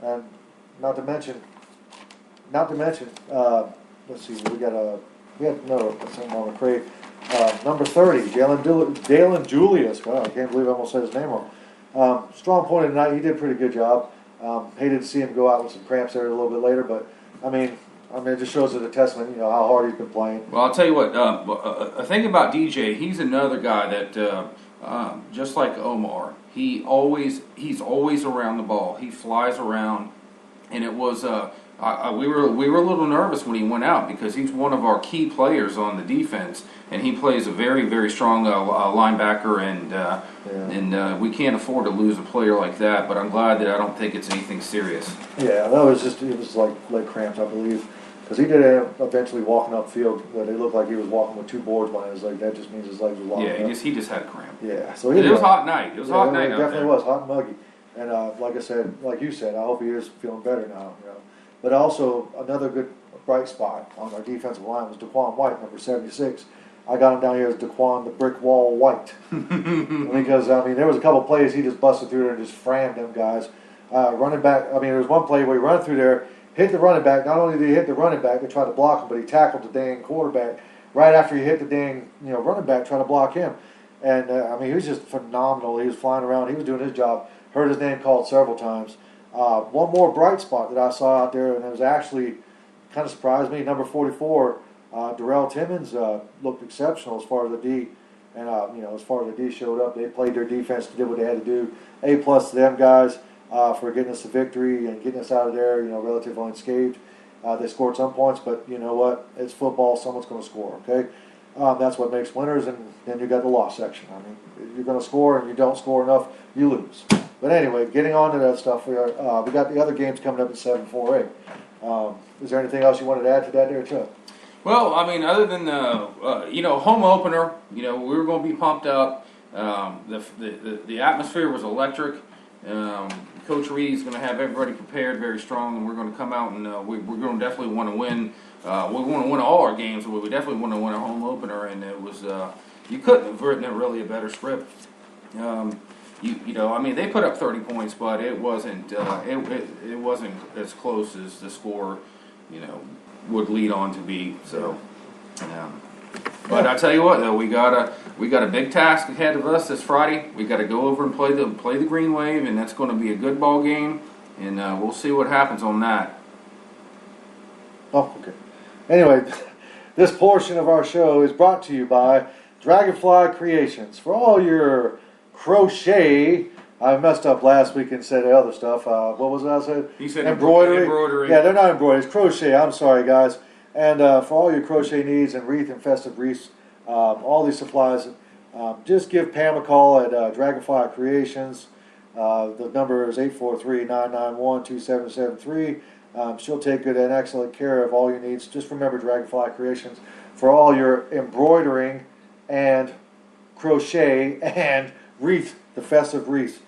And not to mention, let's see, we had something on the crate. Number 30, Dalen Julius. Wow, I can't believe I almost said his name wrong. Strong point of the night. He did a pretty good job. Hated to see him go out with some cramps there a little bit later, but I mean, it just shows it a testament, how hard he's been playing. Well, I'll tell you what. A thing about DJ, he's another guy that, just like Omar, he's always around the ball. He flies around, and it was we were a little nervous when he went out because he's one of our key players on the defense, and he plays a very, very strong linebacker, and we can't afford to lose a player like that. But I'm glad that I don't think it's anything serious. Yeah, it was like leg cramps, I believe, because he did eventually walking upfield, but it looked like he was walking with 2 boards behind his leg. That just means his legs were locked up. Yeah, he just had a cramp. Yeah, so it was a hot night. It was a hot night. It definitely was hot and muggy, and like you said, I hope he is feeling better now. But also, another good bright spot on our defensive line was Daquan White, number 76. I got him down here as Daquan the Brick Wall White. Because, there was a couple plays he just busted through there and just framed them guys. Running back, there was one play where he ran through there, hit the running back. Not only did he hit the running back, they tried to block him, but he tackled the dang quarterback right after he hit the dang running back trying to block him. And, he was just phenomenal. He was flying around. He was doing his job. Heard his name called several times. One more bright spot that I saw out there, and it was actually kind of surprised me. Number 44, Darrell Timmons looked exceptional as far as the D, and as far as the D showed up, they played their defense, did what they had to do. A+ to them guys for getting us the victory and getting us out of there, relatively unscathed. They scored some points, but you know what? It's football. Someone's going to score. Okay, that's what makes winners, and then you got the loss section. You're going to score, and you don't score enough, you lose. But anyway, getting on to that stuff, we got the other games coming up at 7-4-8. Is there anything else you wanted to add to that there, Chuck? Well, other than home opener, we were going to be pumped up. The atmosphere was electric. Coach Reed's going to have everybody prepared very strong, and we're going to come out and we're going to definitely want to win. We want to win all our games, but we definitely want to win our home opener. And it was you couldn't have written it really a better script. They put up 30 points, but it wasn't it wasn't as close as the score, would lead on to be. So, but I tell you what, though, we got a big task ahead of us this Friday. We got to go over and play the Green Wave, and that's going to be a good ball game, and we'll see what happens on that. Oh, okay. Anyway, this portion of our show is brought to you by Dragonfly Creations. For all your crochet, I messed up last week and said other stuff. What was it I said? You said embroidery. Yeah, they're not embroidery. It's crochet. I'm sorry, guys. And for all your crochet needs and wreath and festive wreaths, all these supplies, just give Pam a call at Dragonfly Creations. The number is 843-991-2773. She'll take good and excellent care of all your needs. Just remember Dragonfly Creations for all your embroidering and crochet and wreath, the festive wreath.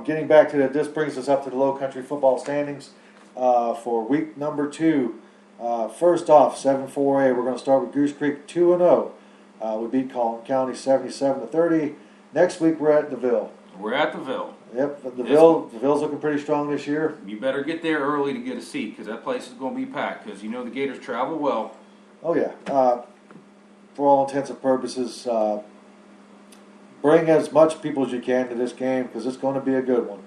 Getting back to that, this brings us up to the Low Country football standings for week number 2. First off, 7-4A, we're going to start with Goose Creek 2-0. We beat Collin County 77-30. Next week we're at DeVille. We're at DeVille. Yep, DeVille's looking pretty strong this year. You better get there early to get a seat because that place is going to be packed because the Gators travel well. Oh yeah. For all intents and purposes, bring as much people as you can to this game because it's going to be a good one.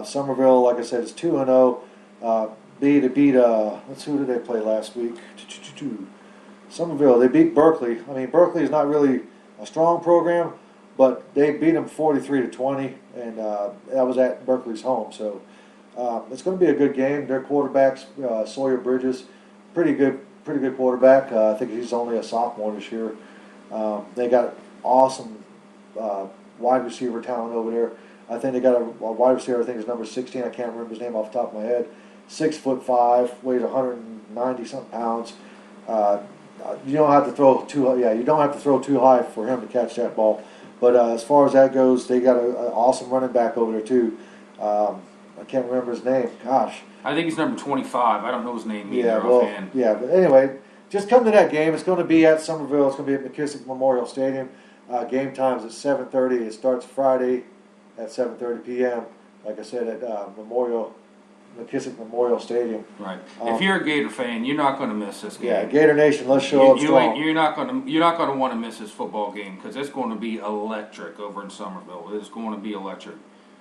Somerville, like I said, is 2-0. Beat who did they play last week? Somerville, they beat Berkeley. Berkeley is not really a strong program, but they beat them 43-20, and that was at Berkeley's home. So it's going to be a good game. Their quarterback's Sawyer Bridges, pretty good quarterback. I think he's only a sophomore this year. They got awesome wide receiver talent over there. I think they got a wide receiver. I think his number 16. I can't remember his name off the top of my head. 6'5", weighs 190 something pounds. You don't have to throw too high. Yeah, you don't have to throw too high for him to catch that ball. But as far as that goes, they got an awesome running back over there too. I can't remember his name. Gosh. I think he's number 25. I don't know his name either. Yeah, offhand. Yeah, but anyway, just come to that game. It's going to be at Somerville. It's going to be at McKissick Memorial Stadium. Game time's at 7:30. It starts Friday at 7:30 p.m. Like I said, at Memorial McKissick Memorial Stadium. Right. If you're a Gator fan, you're not going to miss this game. Yeah, Gator Nation, let's show up strong. You're not going to want to miss this football game because it's going to be electric over in Somerville. It's going to be electric.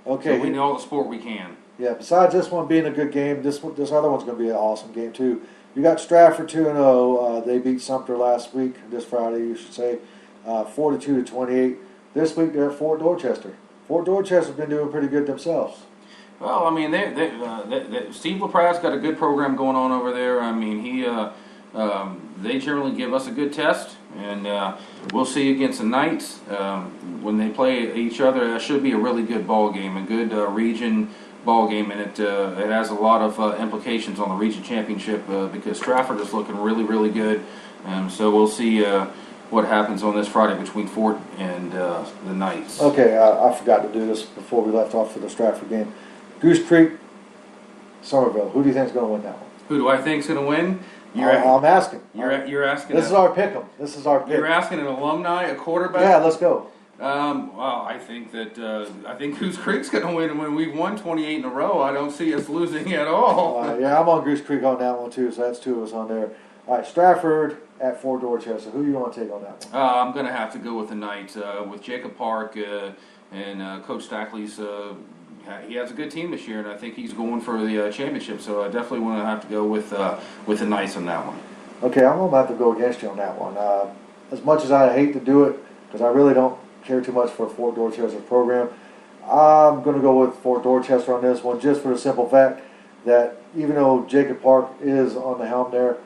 Okay. So we need all the support we can. Yeah. Besides this one being a good game, this other one's going to be an awesome game too. You got Stratford 2-0. They beat Sumter last week, this Friday, you should say, 42-28. This week they're at Fort Dorchester. Fort Dorchester's been doing pretty good themselves. Well, I mean, Steve LaPratt's got a good program going on over there. I mean, they generally give us a good test, and we'll see against the Knights when they play each other. That should be a really good ball game, a good region ball game, and it has a lot of implications on the region championship because Stratford is looking really, really good. So we'll see what happens on this Friday between Fort and the Knights. Okay, I forgot to do this before we left off for the Stratford game. Goose Creek, Somerville. Who do you think is going to win that one? Who do I think is going to win? I'm asking. You're asking. This is our pick 'em. This is our pick. You're asking an alumni, a quarterback. Yeah, let's go. Well, I think Goose Creek's going to win, and when we've won 28 in a row, I don't see us losing at all. Yeah, I'm on Goose Creek on that one too. So that's two of us on there. All right, Stratford at Fort Dorchester. Who you want to take on that one? I'm going to have to go with the Knights with Jacob Park and Coach Stackley's. He has a good team this year, and I think he's going for the championship. So I definitely want to have to go with the Knights on that one. Okay, I'm going to have to go against you on that one. As much as I hate to do it, because I really don't care too much for Fort Dorchester's program, I'm going to go with Fort Dorchester on this one, just for the simple fact that even though Jacob Park is on the helm there,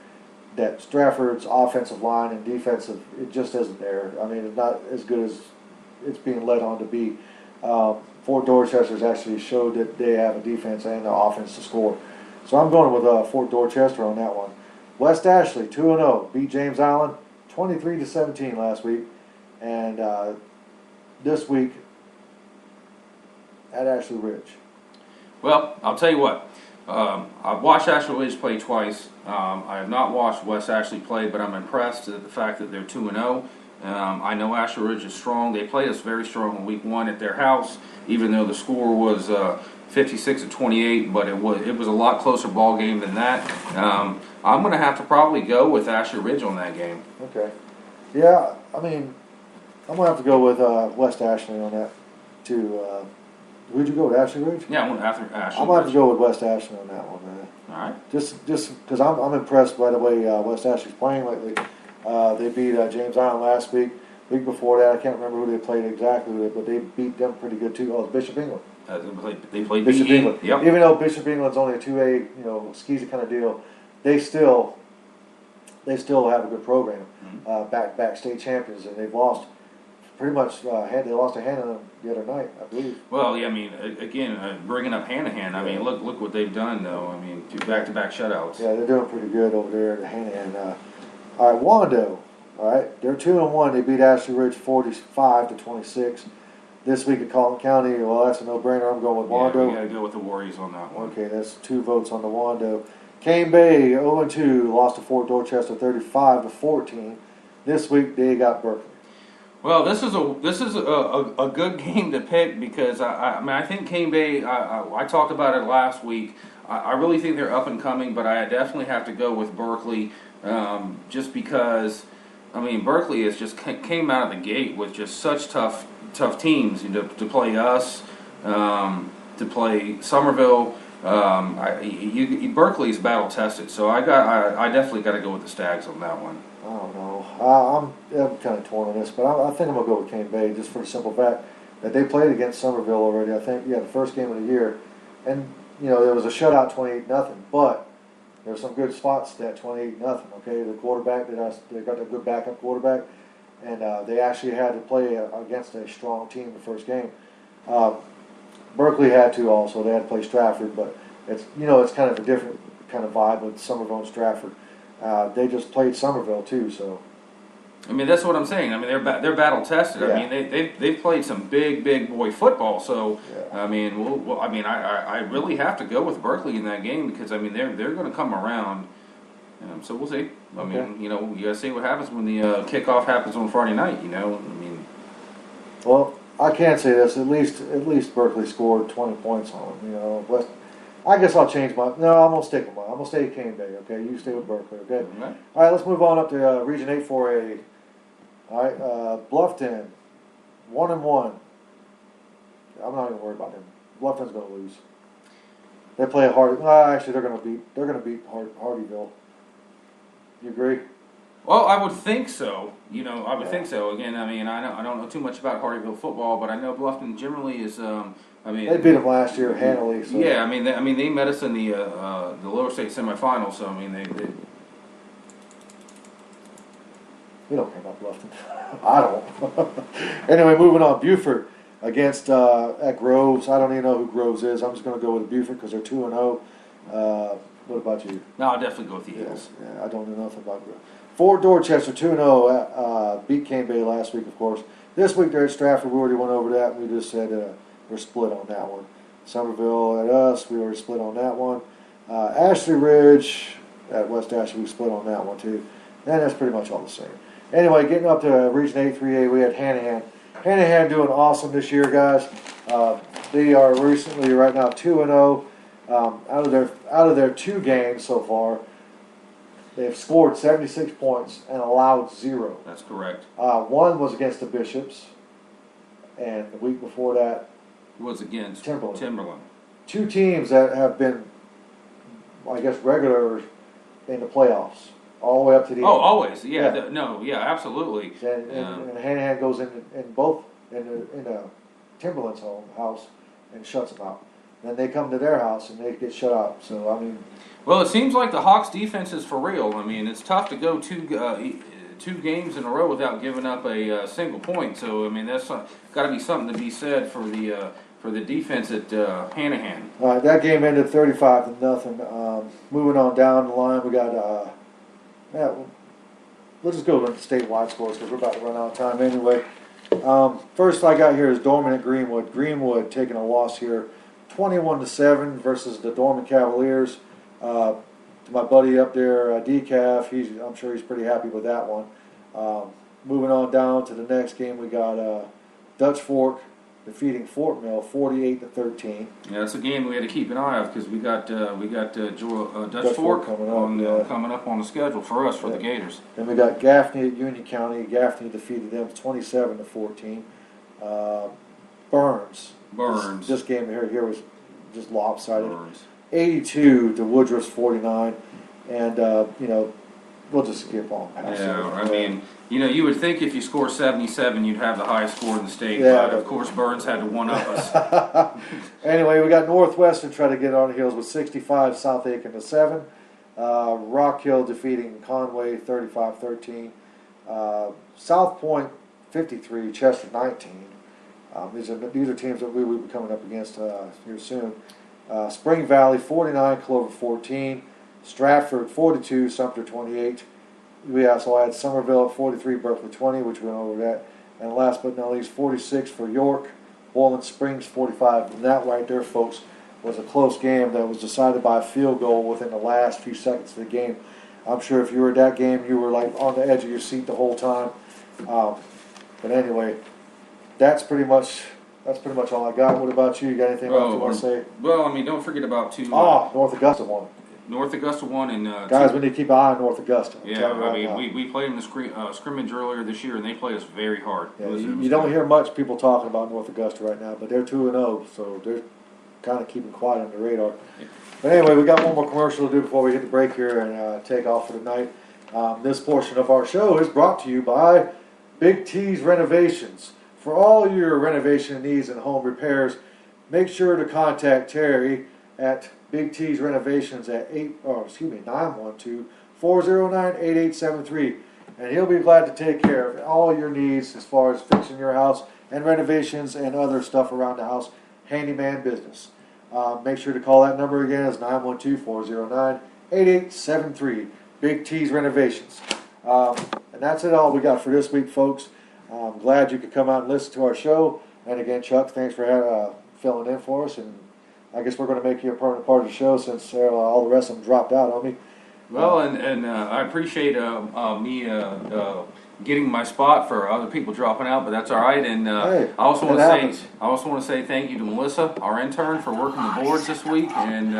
that Stratford's offensive line and defensive, it just isn't there. I mean, it's not as good as it's being led on to be. Fort Dorchester's actually showed that they have a defense and an offense to score. So I'm going with Fort Dorchester on that one. West Ashley, 2-0, beat James Island 23-17 last week. And this week at Ashley Ridge. Well, I'll tell you what. I've watched Ashley Ridge play twice. I have not watched West Ashley play, but I'm impressed at the fact that they're 2-0. I know Ashley Ridge is strong. They played us very strong in week 1 at their house, even though the score was 56-28, but it was a lot closer ball game than that. I'm going to have to probably go with Ashley Ridge on that game. Okay. Yeah, I mean, I'm going to have to go with West Ashley on that, too. Who'd you go with, Ashley Ridge? Yeah, I went after Ashley I'm going to have to go with West Ashley on that one, man. All right. Just because I'm impressed by the way West Ashley's playing lately. They beat James Island last week. Week before that, I can't remember who they played exactly, but they beat them pretty good too. Oh, it's Bishop England. They played Bishop England. Yep. Even though Bishop England's only a 2A, skeezy kind of deal, they still have a good program. Mm-hmm. Back state champions, and they've lost pretty much. They lost to Hannah the other night, I believe. Well, yeah, I mean, again, bringing up Hanahan. I mean, look what they've done though. I mean, 2 back-to-back shutouts. Yeah, they're doing pretty good over there at Hanahan. All right, Wando. All right, they're 2-1. They beat Ashley Ridge 45-26. This week at Colton County, well, that's a no-brainer. I'm going with Wando. Yeah, we got to go with the Warriors on that one. Okay, that's 2 votes on the Wando. Cane Bay 0-2, lost to Fort Dorchester 35-14. This week they got Berkeley. Well, this is a good game to pick because I think Cane Bay. I talked about it last week. I really think they're up and coming, but I definitely have to go with Berkeley just because. I mean, Berkeley has just came out of the gate with just such tough teams to play us, to play Somerville. Berkeley's battle tested, so I definitely got to go with the Stags on that one. I don't know. I'm kind of torn on this, but I think I'm going to go with Cane Bay just for the simple fact that they played against Somerville already. I think, the first game of the year. And, there was a shutout 28-0, but there were some good spots that 28-0, okay? The quarterback, they got a good backup quarterback, and they actually had to play against a strong team the first game. Berkeley had to also. They had to play Stratford, but it's kind of a different kind of vibe with Somerville and Stratford. They just played Somerville too, so. I mean, that's what I'm saying. I mean, they're battle tested. Yeah. I mean, they've played some big boy football. So, yeah. I mean, I really have to go with Berkeley in that game because I mean they're going to come around. So we'll see. I mean, you got to see what happens when the kickoff happens on Friday night. I mean. Well, I can't say this. At least Berkeley scored 20 points on them. I guess I'll change my. No, I'm gonna stick with mine. I'm gonna stay at Cane Bay. Okay, you stay with Berkeley. Okay. Okay. All right, let's move on up to Region 8 4A. All right, Bluffton, 1-1. I'm not even worried about them. Bluffton's gonna lose. They play Hardy. Actually, they're gonna beat Hardyville. You agree? Well, I would think so. I would think so. Again, I mean, I don't know too much about Hardyville football, but I know Bluffton generally is. They beat them last year handily. So. Yeah, they met us in the lower state semifinals. So I mean, they We don't care about Bluffton. I don't. Anyway, moving on. Buford against at Groves. I don't even know who Groves is. I'm just going to go with Buford because they're 2-0. What about you? No, I'll definitely go with the Eagles. Yeah, I don't know nothing about Groves. Fort Dorchester 2-0. Beat Cane Bay last week, of course. This week they're at Stratford. We already went over that, and we just said we're split on that one. Somerville at us. We already split on that one. Ashley Ridge at West Ashley. We split on that one too. And that's pretty much all the same. Anyway, getting up to Region 8 3A, we had Hanahan. Hanahan doing awesome this year, guys. They are recently right now 2-0. Out of their 2 games so far, they've scored 76 points and allowed 0. That's correct. One was against the Bishops, and the week before that was against Timberland. 2 teams that have been, I guess, regular in the playoffs. All the way up to the end. Always, yeah. Absolutely. And Hanahan goes in both in Timberland's house and shuts them out. Then they come to their house and they get shut out. So I mean, well, it seems like the Hawks' defense is for real. I mean, it's tough to go 2 games in a row without giving up a single point. So I mean, that's got to be something to be said for the defense at Hanahan. All right, that game ended 35-0. Moving on down the line, we got. We'll just go with the statewide scores because we're about to run out of time anyway. First I got here is Dorman at Greenwood. Greenwood taking a loss here, 21-7 versus the Dorman Cavaliers. To my buddy up there, Decaf, I'm sure he's pretty happy with that one. Moving on down to the next game, we got Dutch Fork defeating Fort Mill 48-13. Yeah, that's a game we had to keep an eye on because we got Dutch Fork coming up on the schedule for us for the Gators. Then we got Gaffney at Union County. Gaffney defeated them 27-14. Burns. This game here was just lopsided. Burns. 82 to Woodruff's 49, and we'll just skip on past. Yeah, I mean, you would think if you score 77, you'd have the highest score in the state, yeah, but of course Burns had to one-up us. Anyway, we got Northwestern trying to get on the heels with 65, South Aiken to 7. Rock Hill defeating Conway 35-13. South Point 53, Chester 19. These are teams that we will be coming up against here soon. Spring Valley 49, Clover 14. Stratford 42, Sumter 28. We also had Somerville at 43, Berkeley 20, which we went over that. And last but not least, 46 for York, Bowling Springs 45. And that right there, folks, was a close game that was decided by a field goal within the last few seconds of the game. I'm sure if you were at that game, you were like on the edge of your seat the whole time. But anyway, that's pretty much all I got. What about you? You got anything else you want to say? Well, I mean, don't forget about North Augusta won. North Augusta won, and guys, we need to keep an eye on North Augusta. Yeah, I mean, we played in the scrimmage earlier this year, and they played us very hard. Yeah, you don't hear much people talking about North Augusta right now, but they're 2-0, so they're kind of keeping quiet on the radar. Yeah. But anyway, we got one more commercial to do before we hit the break here and take off for the night. This portion of our show is brought to you by Big T's Renovations. For all your renovation needs and home repairs, make sure to contact Terry at Big T's Renovations at 912-409-8873, and he'll be glad to take care of all your needs as far as fixing your house and renovations and other stuff around the house. Handyman business. Make sure to call that number again. It's 912-409-8873. Big T's Renovations. And that's it all we got for this week, folks. I'm glad you could come out and listen to our show. And again, Chuck, thanks for filling in for us. And I guess we're going to make you a permanent part of the show since all the rest of them dropped out on me. Well, and I appreciate me getting my spot for other people dropping out, but that's all right. And Hey, I also want it to happens. say thank you to Melissa, our intern, for working the boards this week, and